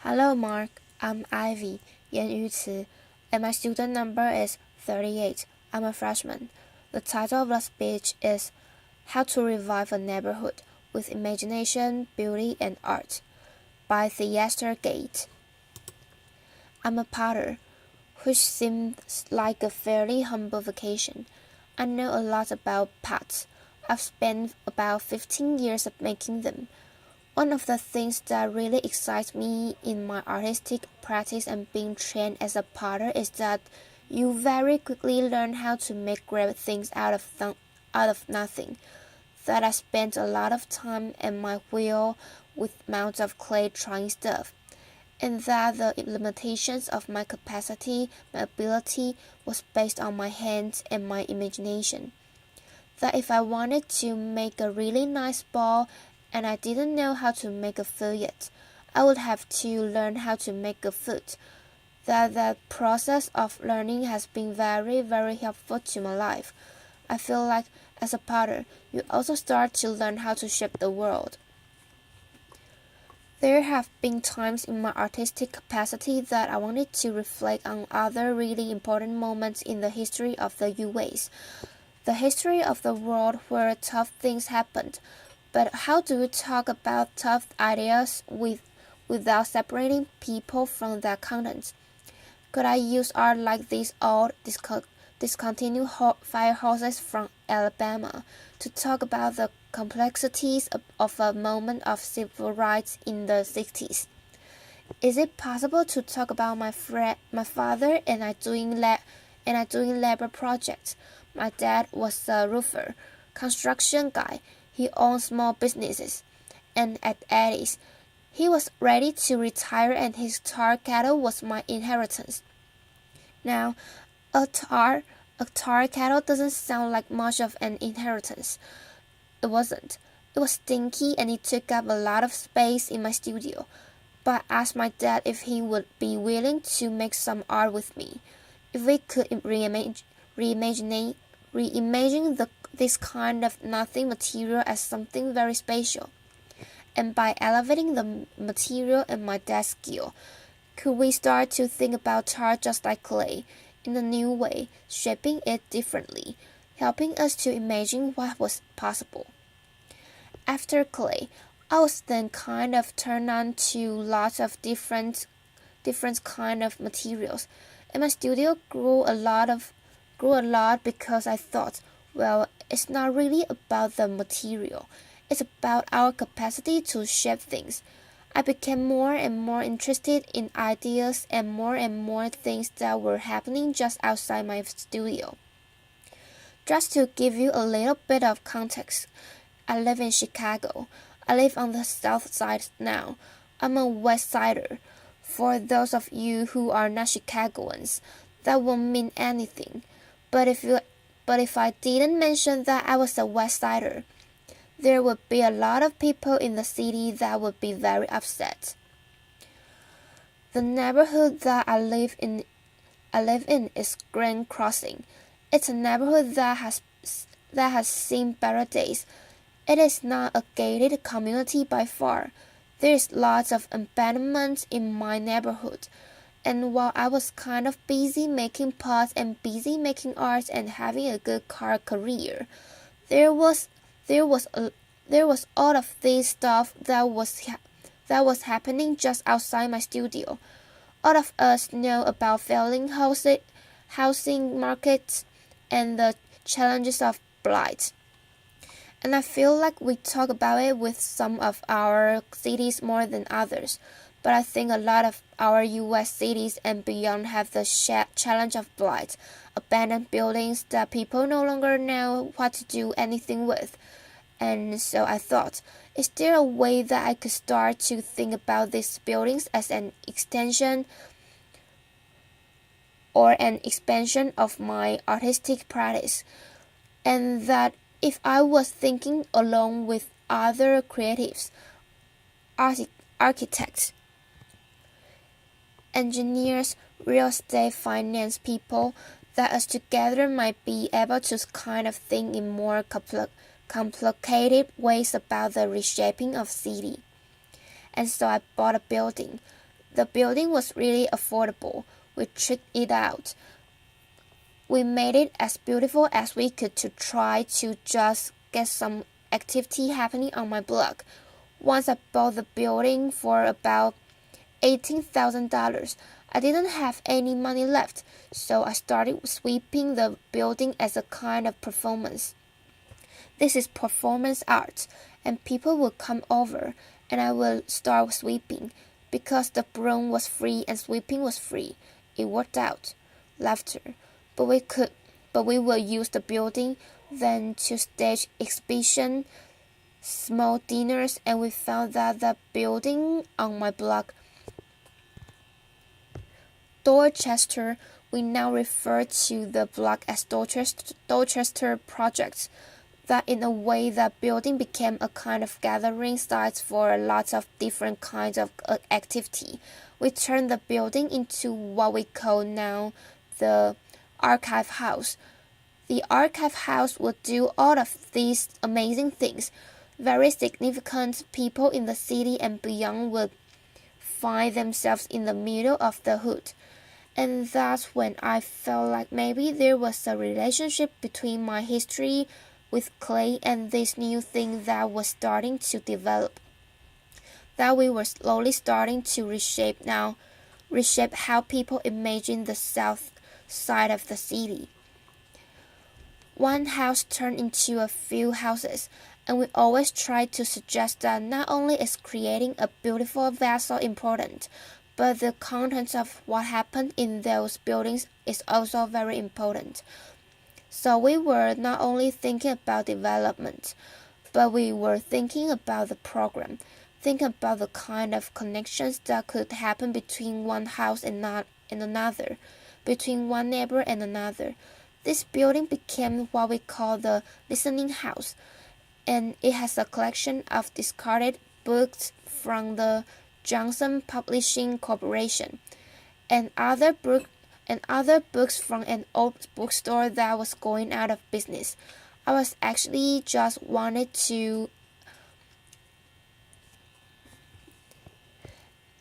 Hello, Mark. I'm Ivy, 言语词, and my student number is 38. I'm a freshman. The title of the speech is How to Revive a Neighborhood with Imagination, Beauty, and Art by Theaster. I'm a potter, which seems like a fairly humble vocation. I know a lot about pots. I've spent about 15 years making them. One of the things that really excites me in my artistic practice and being trained as a potter is that you very quickly learn how to make great things out of nothing. That I spent a lot of time at my wheel with mounds of clay trying stuff, and that the limitations of my capacity, my ability, was based on my hands and my imagination. That if I wanted to make a really nice ball and I didn't know how to make a foot yet, I would have to learn how to make a foot. That process of learning has been very, very helpful to my life. I feel like as a potter, you also start to learn how to shape the world. There have been times in my artistic capacity that I wanted to reflect on other really important moments in the history of the US, the history of the world where tough things happened. But how do we talk about tough ideas without separating people from their contents? Could I use art like these old discontinued fire hoses from Alabama to talk about the complexities of a moment of civil rights in the 60s? Is it possible to talk about my father and I doing labor projects? My dad was a roofer, construction guy. He owned small businesses, and at 80s, he was ready to retire and his tar kettle was my inheritance. Now, a tar kettle doesn't sound like much of an inheritance. It wasn't. It was stinky and it took up a lot of space in my studio. But I asked my dad if he would be willing to make some art with me, if we could reimagine this kind of nothing material as something very special. And by elevating the material and my dad's skill, could we start to think about tar just like clay, in a new way, shaping it differently, helping us to imagine what was possible. After clay, I was then kind of turned on to lots of different kind of materials, and my studio grew a lot because I thought, well, it's not really about the material. It's about our capacity to shape things. I became more and more interested in ideas and more things that were happening just outside my studio. Just to give you a little bit of context, I live in Chicago. I live on the south side now. I'm a west sider. For those of you who are not Chicagoans, that won't mean anything. But if I didn't mention that I was a West Sider, there would be a lot of people in the city that would be very upset. The neighborhood that I live in is Grand Crossing. It's a neighborhood that has seen better days. It is not a gated community by far. There's lots of abandonment in my neighborhood. And while I was kind of busy making pots and busy making art and having a good car career, there was all of this stuff that was happening just outside my studio. All of us know about failing housing markets and the challenges of blight. And I feel like we talk about it with some of our cities more than others. But I think a lot of our US cities and beyond have the challenge of blight, abandoned buildings that people no longer know what to do anything with. And so I thought, is there a way that I could start to think about these buildings as an extension or an expansion of my artistic practice? And that if I was thinking along with other creatives, architects, engineers, real estate finance people, that us together might be able to kind of think in more complicated ways about the reshaping of city. And so I bought a building. The building was really affordable. We checked it out. We made it as beautiful as we could to try to just get some activity happening on my block. Once I bought the building for about $18,000. I didn't have any money left, so I started sweeping the building as a kind of performance. This is performance art, and people would come over, and I will start sweeping. Because the broom was free and sweeping was free, it worked out. Laughter. But we will use the building then to stage exhibition, small dinners, and we found that the building on my block, Dorchester, we now refer to the block as Dorchester Project, that in a way that building became a kind of gathering site for lots of different kinds of activity. We turned the building into what we call now the archive house. The archive house would do all of these amazing things. Very significant people in the city and beyond would find themselves in the middle of the hood. And that's when I felt like maybe there was a relationship between my history with clay and this new thing that was starting to develop. That we were slowly starting to reshape how people imagine the south side of the city. One house turned into a few houses, and we always try to suggest that not only is creating a beautiful vessel important, but the contents of what happened in those buildings is also very important. So we were not only thinking about development, but we were thinking about the program, thinking about the kind of connections that could happen between one house and another, between one neighbor and another. This building became what we call the listening house, and it has a collection of discarded books from the Johnson Publishing Corporation, and other books from an old bookstore that was going out of business. I was actually just wanted to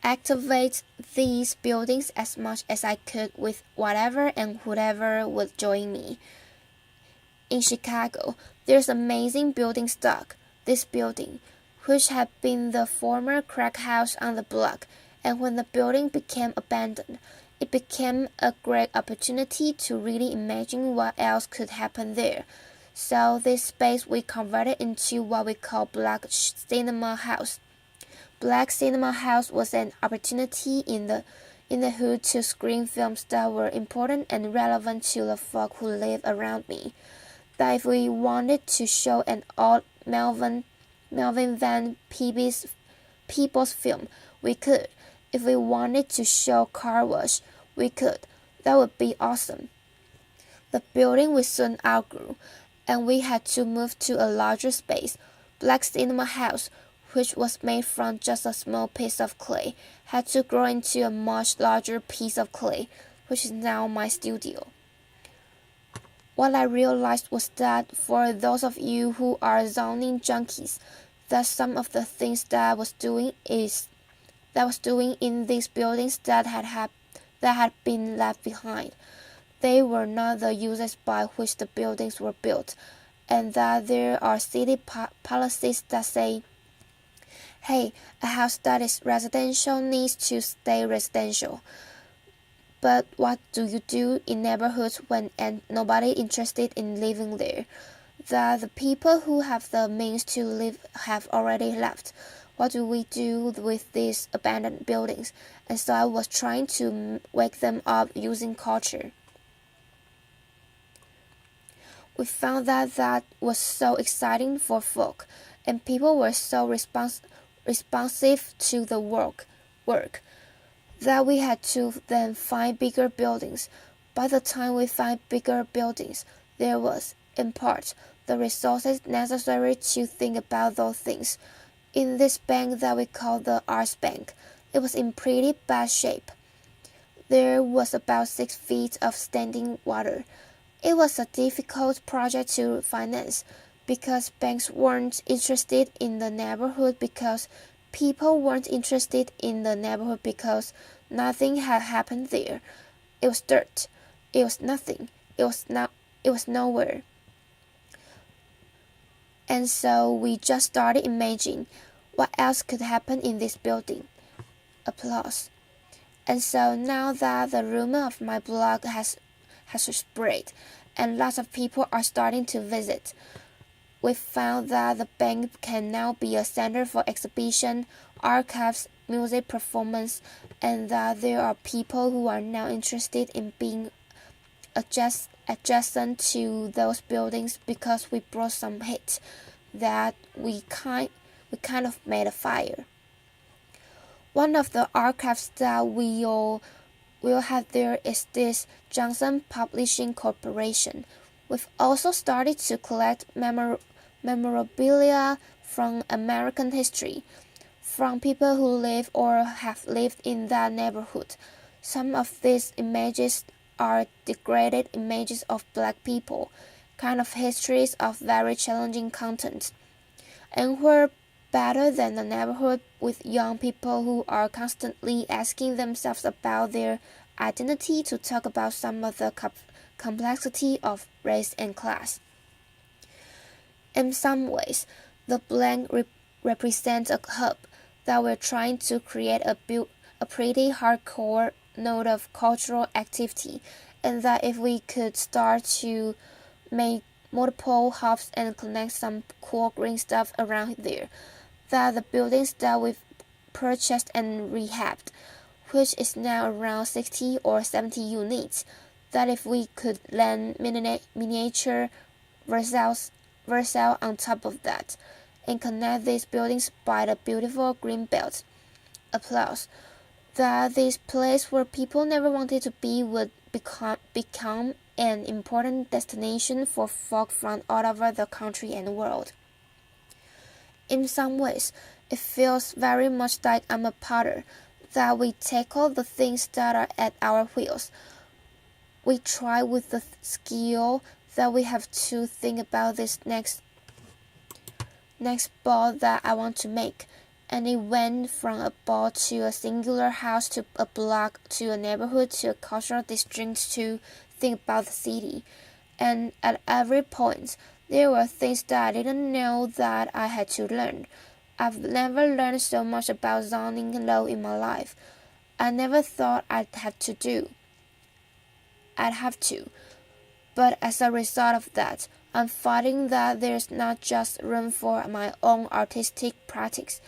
activate these buildings as much as I could with whatever and whoever would join me. In Chicago, there's amazing building stock. This building, which had been the former crack house on the block, and when the building became abandoned, it became a great opportunity to really imagine what else could happen there. So this space we converted into what we call Black Cinema House. Black Cinema House was an opportunity in the hood to screen films that were important and relevant to the folk who lived around me. That if we wanted to show an old Melvin Van Peebles film, we could. If we wanted to show Car Wash, we could. That would be awesome. The building we soon outgrew, and we had to move to a larger space. Black Cinema House, which was made from just a small piece of clay, had to grow into a much larger piece of clay, which is now my studio. What I realized was that for those of you who are zoning junkies, that some of the things that I was doing in these buildings that had been left behind. They were not the uses by which the buildings were built, and that there are city policies that say, hey, a house that is residential needs to stay residential. But what do you do in neighborhoods when nobody interested in living there? That the people who have the means to live have already left. What do we do with these abandoned buildings? And so I was trying to wake them up using culture. We found that was so exciting for folk, and people were so responsive to the work that we had to then find bigger buildings. By the time we found bigger buildings, there was, in part, the resources necessary to think about those things. In this bank that we call the Arts Bank, it was in pretty bad shape. There was about 6 feet of standing water. It was a difficult project to finance because banks weren't interested in the neighborhood because People weren't interested in the neighborhood because nothing had happened there. It was dirt. It was nothing. It was nowhere. And so we just started imagining what else could happen in this building. Applause. And so now that the rumor of my blog has spread and lots of people are starting to visit, we found that the bank can now be a center for exhibition, archives, music performance, and that there are people who are now interested in being adjacent to those buildings because we brought some hits that we kind of made a fire. One of the archives that we'll have there is this Johnson Publishing Corporation. We've also started to collect memorabilia from American history, from people who live or have lived in that neighborhood. Some of these images are degraded images of black people, kind of histories of very challenging content. And we're better than the neighborhood with young people who are constantly asking themselves about their identity to talk about some of the complexity of race and class. In some ways, the blank represents a hub that we're trying to create a pretty hardcore node of cultural activity, and that if we could start to make multiple hubs and connect some cool green stuff around there, that the buildings that we've purchased and rehabbed, which is now around 60 or 70 units, that if we could land miniature Versailles on top of that, and connect these buildings by the beautiful green belt. Applause. That this place where people never wanted to be would become an important destination for folk from all over the country and world. In some ways, it feels very much like I'm a potter, that we tackle the things that are at our wheels. We try with the skill that we have to think about this next ball that I want to make. And it went from a ball to a singular house to a block to a neighborhood to a cultural district to think about the city. And at every point, there were things that I didn't know that I had to learn. I've never learned so much about zoning law in my life. I never thought I'd have to. But as a result of that, I'm finding that there's not just room for my own artistic practice.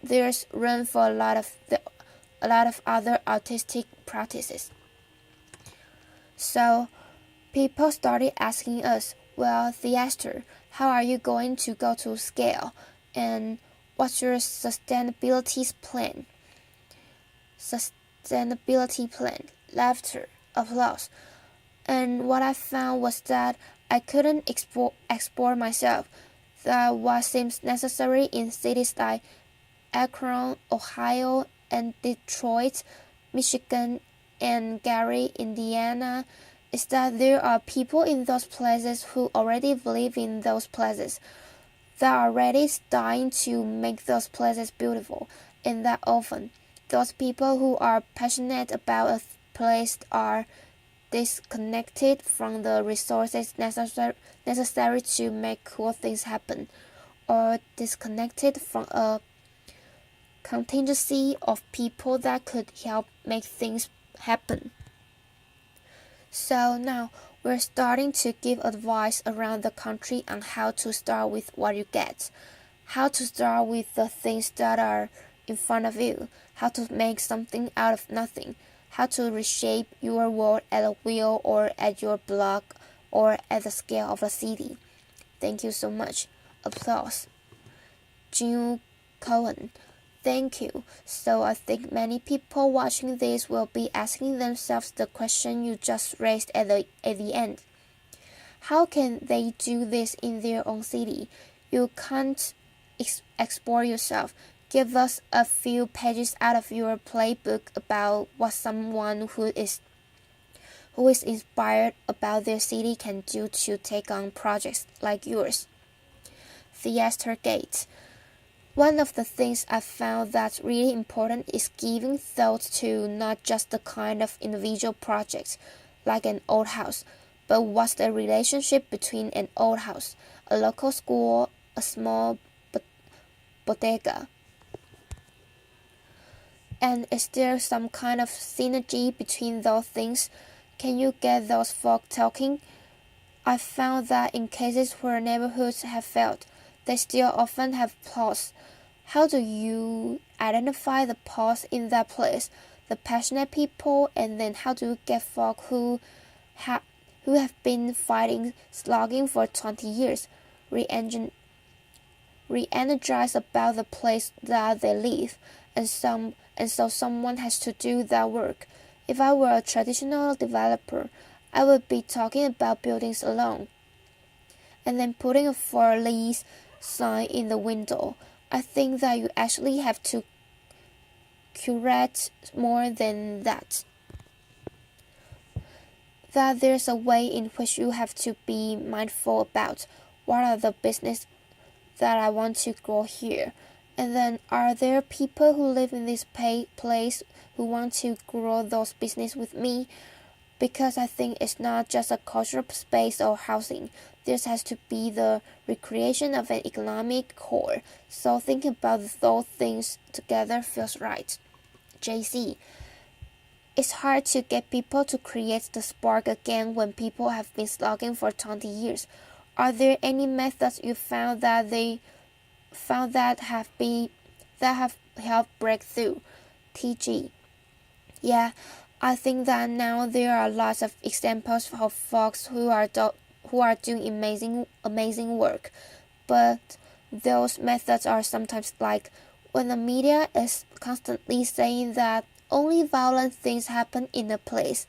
There's room for a lot of other artistic practices. So people started asking us, well, Theaster, how are you going to go to scale? And what's your sustainability plan? Laughter, applause. And what I found was that I couldn't export myself. That what seems necessary in cities like Akron, Ohio, and Detroit, Michigan, and Gary, Indiana, is that there are people in those places who already believe in those places, that are already dying to make those places beautiful, and that often those people who are passionate about a place are disconnected from the resources necessary to make cool things happen, or disconnected from a contingency of people that could help make things happen. So now we're starting to give advice around the country on how to start with what you get, how to start with the things that are in front of you, how to make something out of nothing, how to reshape your world at a wheel or at your block or at the scale of a city. Thank you so much. Applause. June Cohen. Thank you. So I think many people watching this will be asking themselves the question you just raised at the end. How can they do this in their own city? You can't export yourself. Give us a few pages out of your playbook about what someone who is inspired about their city can do to take on projects like yours. Theaster Gate. One of the things I found that's really important is giving thought to not just the kind of individual projects, like an old house, but what's the relationship between an old house, a local school, a small bodega. And is there some kind of synergy between those things? Can you get those folk talking? I found that in cases where neighborhoods have failed, they still often have pause. How do you identify the pause in that place, the passionate people, and then how do you get folk who have been fighting, slogging for 20 years, re-energized about the place that they live, and so someone has to do that work. If I were a traditional developer, I would be talking about buildings alone, and then putting a for lease sign in the window. I think that you actually have to curate more than that. That there's a way in which you have to be mindful about what are the business that I want to grow here. And then are there people who live in this place who want to grow those business with me? Because I think it's not just a cultural space or housing. This has to be the recreation of an economic core. So thinking about those things together feels right. JC. It's hard to get people to create the spark again when people have been slogging for 20 years. Are there any methods you found that have helped break through? TG. Yeah, I think that now there are lots of examples of folks who are doing amazing work, but those methods are sometimes like when the media is constantly saying that only violent things happen in a place.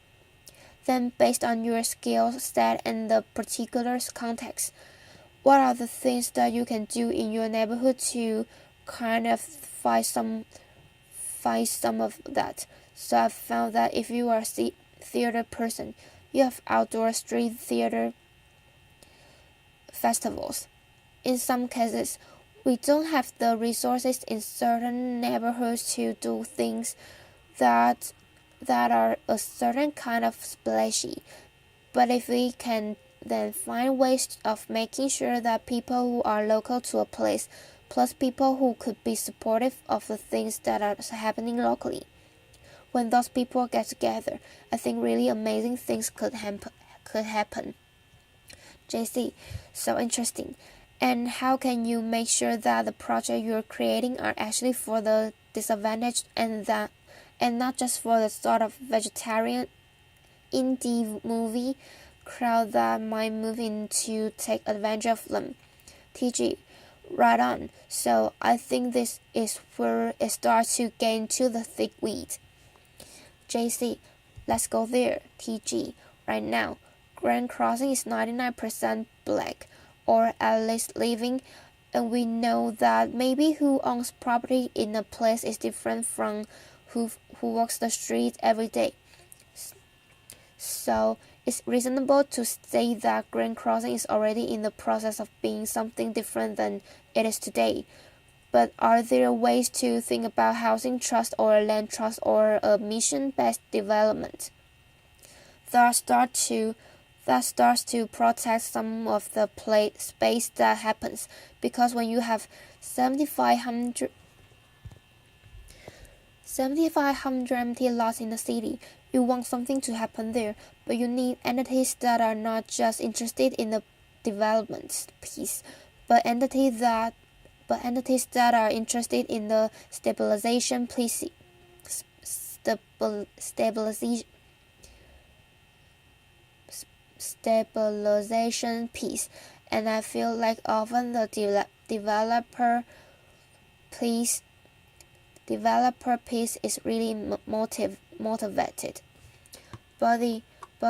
Then based on your skill set and the particular context, what are the things that you can do in your neighborhood to kind of find some of that? So I found that if you are a theater person, you have outdoor street theater festivals. In some cases, we don't have the resources in certain neighborhoods to do things that are a certain kind of splashy. But if we can then find ways of making sure that people who are local to a place, plus people who could be supportive of the things that are happening locally. When those people get together, I think really amazing things could happen. JC, so interesting. And how can you make sure that the project you're creating are actually for the disadvantaged and not just for the sort of vegetarian indie movie crowd that might move in to take advantage of them? TG, right on. So I think this is where it starts to get into the thick weed. JC, let's go there. TG, right now, Grand Crossing is 99% black, or at least living, and we know that maybe who owns property in a place is different from who walks the street every day. So it's reasonable to say that Grand Crossing is already in the process of being something different than it is today. But are there ways to think about housing trust or land trust or a mission-based development that starts to protect some of the space that happens? Because when you have 7,500 empty lots in the city, you want something to happen there, but you need entities that are not just interested in the development piece, but entities that are interested in the stabilization piece. And I feel like often the developer piece is really motivated, but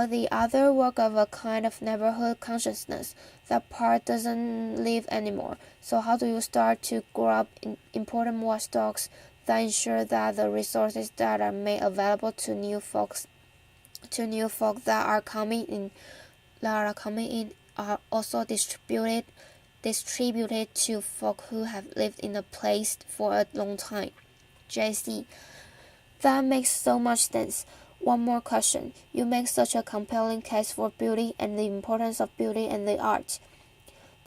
the other work of a kind of neighborhood consciousness, that part doesn't live anymore. So how do you start to grow up in important watchdogs that ensure that the resources that are made available to new folk that are coming in are also distributed distributed to folk who have lived in a place for a long time. JC. That makes so much sense. One more question. You make such a compelling case for beauty and the importance of beauty and the arts.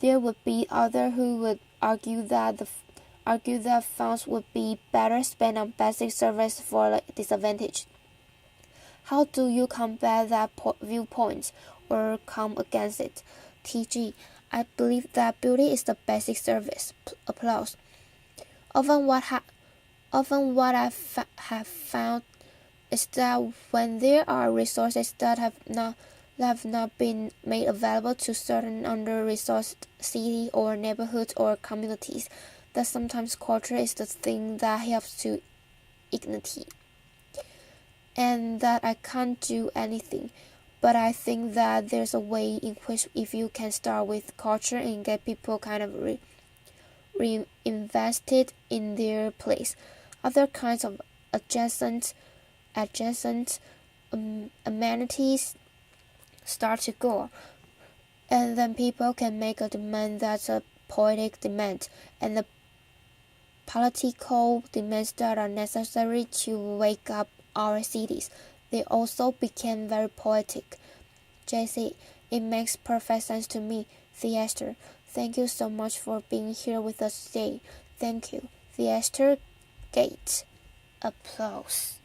There would be others who would argue that funds would be better spent on basic service for the disadvantaged. How do you combat that viewpoint or come against it? TG. I believe that beauty is the basic service. Applause. Often what I have found is that when there are resources that have not been made available to certain under-resourced cities or neighborhoods or communities, that sometimes culture is the thing that helps to ignite. And that I can't do anything. But I think that there's a way in which if you can start with culture and get people kind of reinvested in their place, other kinds of adjacent amenities start to go, and then people can make a demand that's a poetic demand, and the political demands that are necessary to wake up our cities. They also became very poetic. JC, it makes perfect sense to me. Theaster, thank you so much for being here with us today. Thank you. Theaster Gate. Applause.